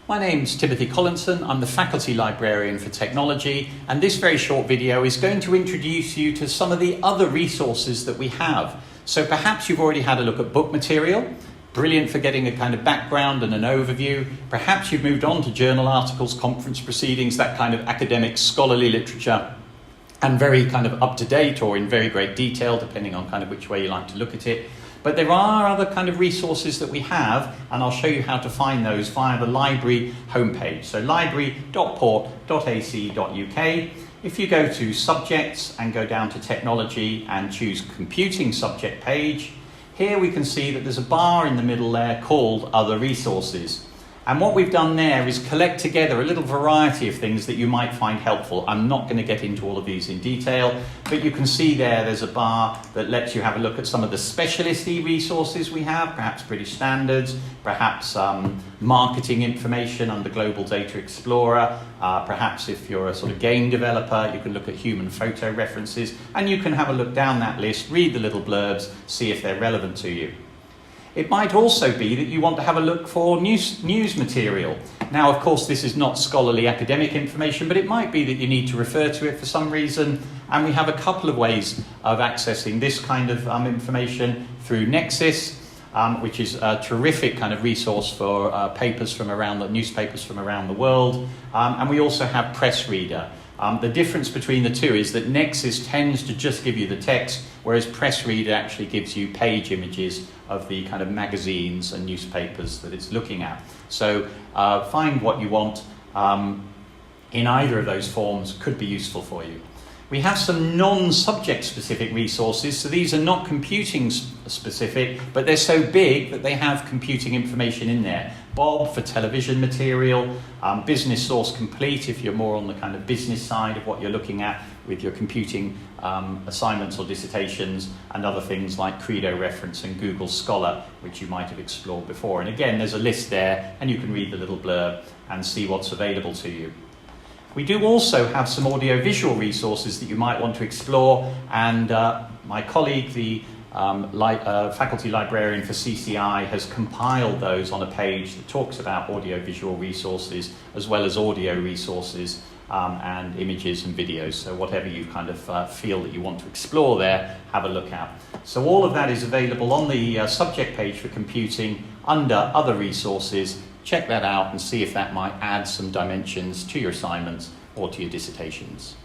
My name's Timothy Collinson. I'm the Faculty Librarian for Technology, and this very short video is going to introduce you to some of the other resources that we have. So perhaps you've already had a look at book material, brilliant for getting a kind of background and an overview. Perhaps you've moved on to journal articles, conference proceedings, that kind of academic scholarly literature, and very kind of up to date or in very great detail, depending on kind of which way you like to look at it. But there are other kind of resources that we have, and I'll show you how to find those via the library homepage. So library.port.ac.uk. If you go to subjects and go down to technology and choose computing subject page, here we can see that there's a bar in the middle there called other resources. And what we've done there is collect together a little variety of things that you might find helpful. I'm not going to get into all of these in detail, but you can see there's a bar that lets you have a look at some of the specialist resources we have, perhaps British standards, perhaps marketing information under Global Data Explorer, perhaps if you're a sort of game developer, you can look at human photo references, and you can have a look down that list, read the little blurbs, see if they're relevant to you. It might also be that you want to have a look for news material. Now, of course, this is not scholarly academic information, but it might be that you need to refer to it for some reason. And we have a couple of ways of accessing this kind of information through Nexis, which is a terrific kind of resource for papers from around the newspapers from around the world. And we also have PressReader. The difference between the two is that Nexis tends to just give you the text, whereas PressReader actually gives you page images of the kind of magazines and newspapers that it's looking at. So find what you want in either of those forms could be useful for you. We have some non-subject specific resources, so these are not computing specific, but they're so big that they have computing information in there. Bob for television material, Business Source Complete if you're more on the kind of business side of what you're looking at with your computing assignments or dissertations, and other things like Credo Reference and Google Scholar, which you might have explored before. And again, there's a list there, and you can read the little blurb and see what's available to you. We do also have some audio-visual resources that you might want to explore, and my colleague, the faculty librarian for CCI, has compiled those on a page that talks about audio-visual resources as well as audio resources and images and videos. So whatever you kind of feel that you want to explore there, have a look at. So all of that is available on the subject page for computing under other resources. Check that out and see if that might add some dimensions to your assignments or to your dissertations.